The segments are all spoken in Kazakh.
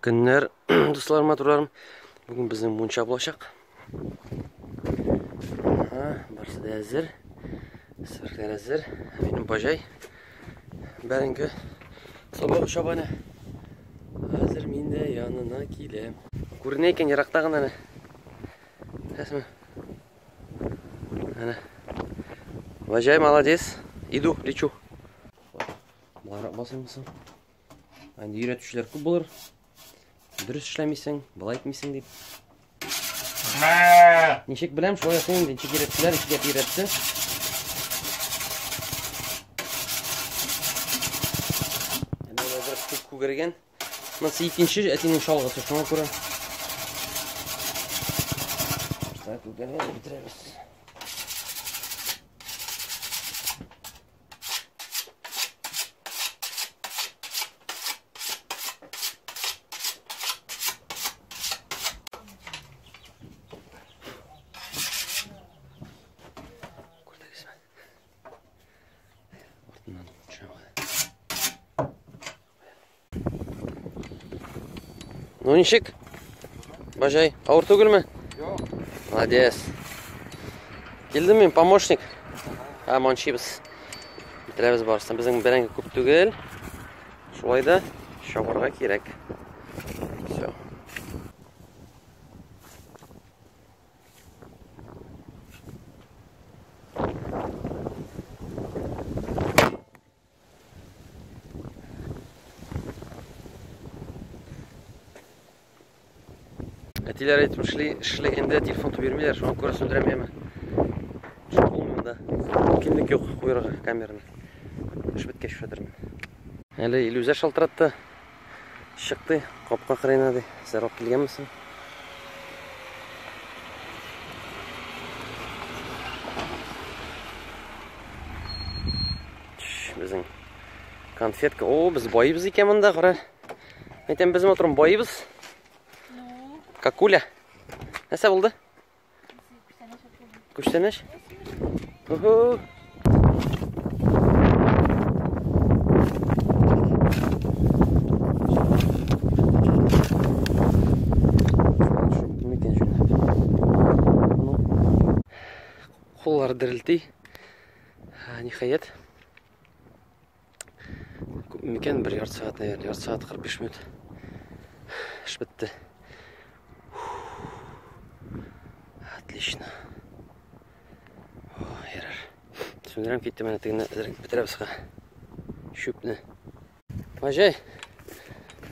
Günler dostlarıma durarım. Bugün bizim munça bulaşak. Barsı da hazır. Sırtlar hazır. Benim bacay. Berinki sabah şabana. Hazır minde yanına kilem. Көрінейкен ерақтағын әне. Әсімі. Әне. Бажай, молодец. Иду, лечу. Бұларақ басымысың. Әнде үйретушілер көп болыр. Дұрыс ішлемейсің, бұлай етмейсің деп. Нешек білем, шолай сен денчек үйретушілер, ішкеп үйретті. Әне олай көп көгерген. Мынасы екінші әтенің шалғысы, шоңа көрі. Так, угоняем, битіреміз. Ну, ничек? Бажай, ауыр түгіл ме? Молодец. Келдім мен, помощник. Маншибіз. Бітірәбіз барыстан. Біздің бәрәңгі көп түгел. Шулайда шабарға керек. Все. Әтелер айтып ішлегенде телефонды бермейлер, соны көре сөндіремеймі. Жоқ болмын да. Кемдік жоқ қойырға камераны. Үш бітке шөдірмін. Әлі иллюзия шалтыратты. Шықты, қопқа қырайнады. Зарып келгенмісің? Біздің конфетка. О, біз бойыбыз екен мұнда қыра. Айтам біздің отырым бойыбыз. Какуля? Нәрсе болды? Күштенеш? Уху! Қоллары дірілтей. Нихаят. Мекен бір ярд сағат, наверное, ярд сағат 45 минут. Іш бітті. Отлично. Ярар. Сөндірем кетті мәні тігіні бітірәбісіға. Шөпні. Бажай,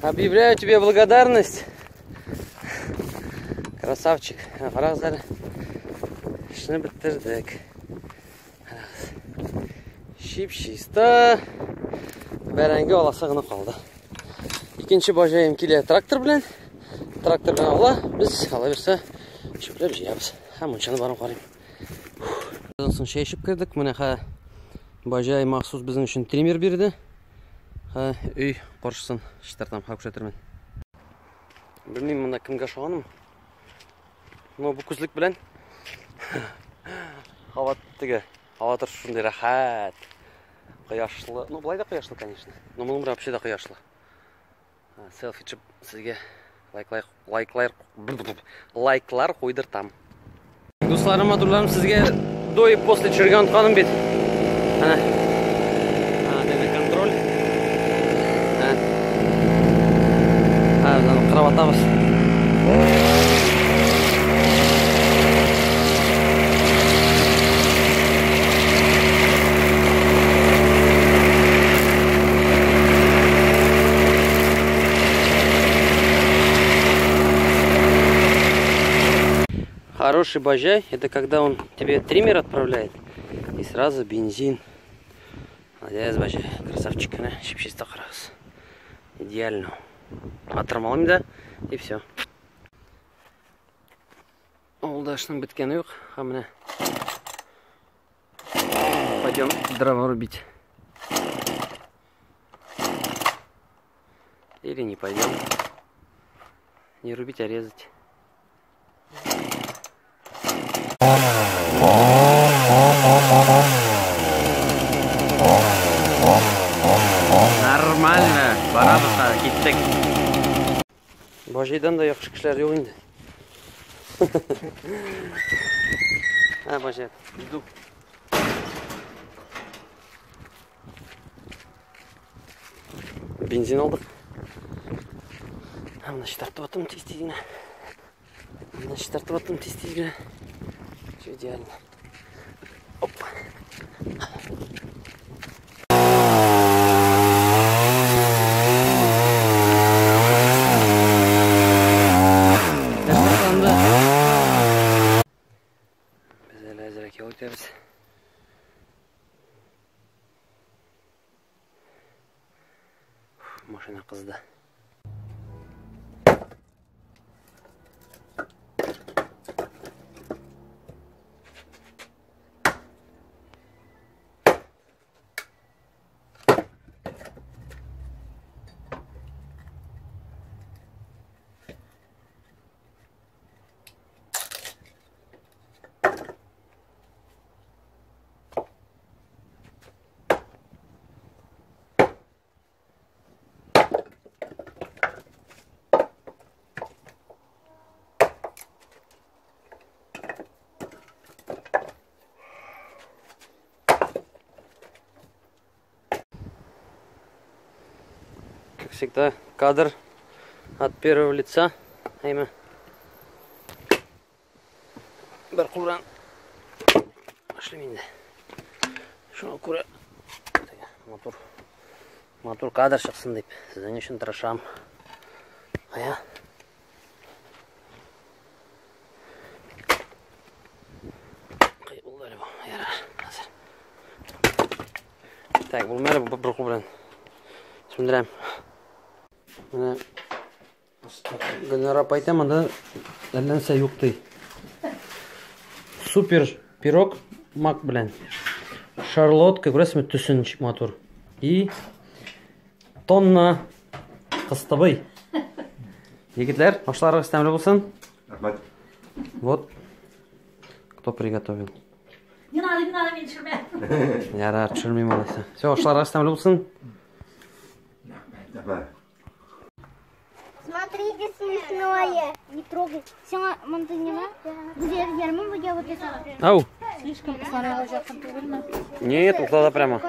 объявляю тебе благодарность. Красавчик. Қарағыздар. Ішіні біттірдік. Шип-шиста. Бәрәңгі аласығыны қалды. Екінші бажайым келе трактор білен. Трактор білен ала. Біз ала берсе шөплеп жиябыз. Мұншаны барым қарайым. Соң шай ішіп кірдік. Міне бажай мақсус біздің үшін тример берді. Үй қоршысын шыштартам қап жатырмын. Білмеймін мұнда кімге шағаным. Бұл күзлік білен. Қаваттығы. Қаватыр шындай рахат. Қияшылы. Бұлай да қияшылы, конечно. Но мұның вообще да қияшылы. Селфи чіп сізге лайклар қойдыртам. Достарыма дурларым сізге до и после жүрген тұқаным бет. Дені контроль. Қырап атамыз. Хороший бажай, это когда он тебе триммер отправляет и сразу бензин. Молодец, бажай, красавчик, шип-шиста қарағыз. Идеально. Атырмалым да, и все. Олдашның біткені yok. Міне. Пойдем дрова рубить. Или не пойдем. Не рубить, а резать. Нормально. Барабыз, кеттік. Bajaydan da yaxshi kishlar yo'q endi. Ha, bajay. Idu. Benzin aldık. Hamda iştartıp attım tez-tezgina. Hamda iştartıp attım tez-tezgina. Şu idealno. Hoppa. O'tamiz. Mashina qizdi. Как всегда, кадр от первого лица. Ayman. Bir qur'an. Başlaymayın. Şuna ko'ra motor kadr chiqsin deb sizning uchun tirisham. Aya. Qayboldi bu. Yarar. Hozir. Tak, bo'lmaydi bu bir qur'an. Tushundiram. Mana Gulnora opa aytaman da allansa yo'qdi. Super pirog mak bilan. Шарлотка, ko'rasizmi, tusunch motor. И tonna qistabay. Yigitlar, oshlaringiz tamli bo'lsin. Rahmat. Вот. Кто приготовил? Не надо, мен tushirmayapman. Yarar, tushirmayman desa. Всё, oshlaringiz tamli bo'lsin. Rahmat. Смотрите, смешное. Не трогай. Все, Монтанина. Где Герман, где вот это? Ау. Слишком посмотрела, жақын түгілмі? Нет, ортада прямо.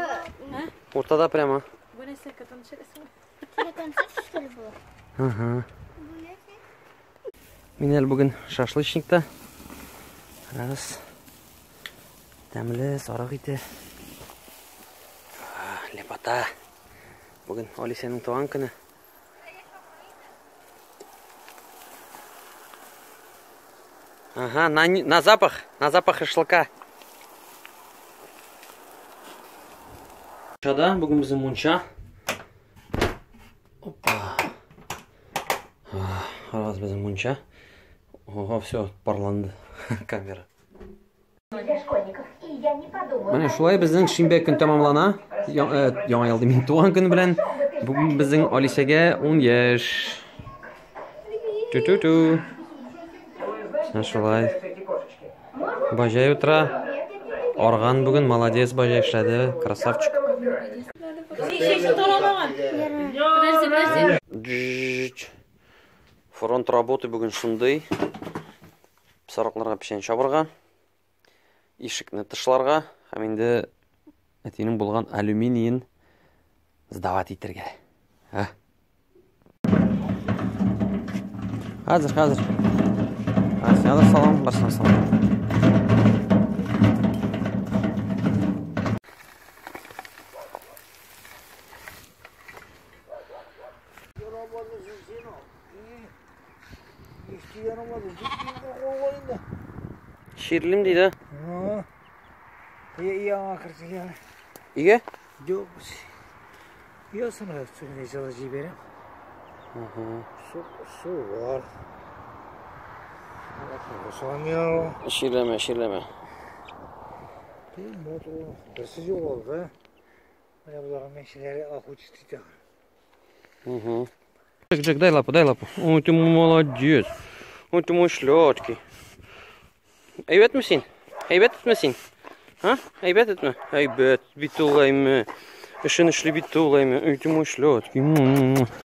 Ортада прямо. Бұны сәккатан түсіресің. Концерт, что ли, было? Ага. Мен бүгін шашлычникта. Раз. Тәмлі, сарық ите. Лепота. Бүгін Алисаның туған күні. Ага, на запах шашлыка. Munchada, bugün bizim muncha. Hoppa. Раз bizim muncha. Ого, все, parlandi kamera. Mana shulay bizning Shinbek kun tamomlana. Yangi yilda men tug'an kuni bilan bugun bizning Alisaga 10 yosh. Tu. Shulay. Bajay o'tira. Org'an bugun молодец, bajay ishladi. Красавчик. Фронт работы бүгін шындай. Пысарықларға пішен шабырға. Ишікні тышларға. Әменді әтенің болған алюминийін сдават етірге. Қазір. Сәді салам, басына салам. Şiirlim deydi. İyi ama kırtık yani. İyi? Yok. Yiyorsun da suyunu çalışıyor benim. Su var. Soğamıyor. Şiirleme. Bir motor hırsız yol oldu. Yapılan meşeleri akut istiyor. Джек, дай лапу. Ой, ты молодец. Ой, ты мой шлёчки. Әйбәт мисин? Әйбәт етме? Әйбәт, бит улаймы. Эшен эшле бит улаймы. Ой, ты мой шлёчки.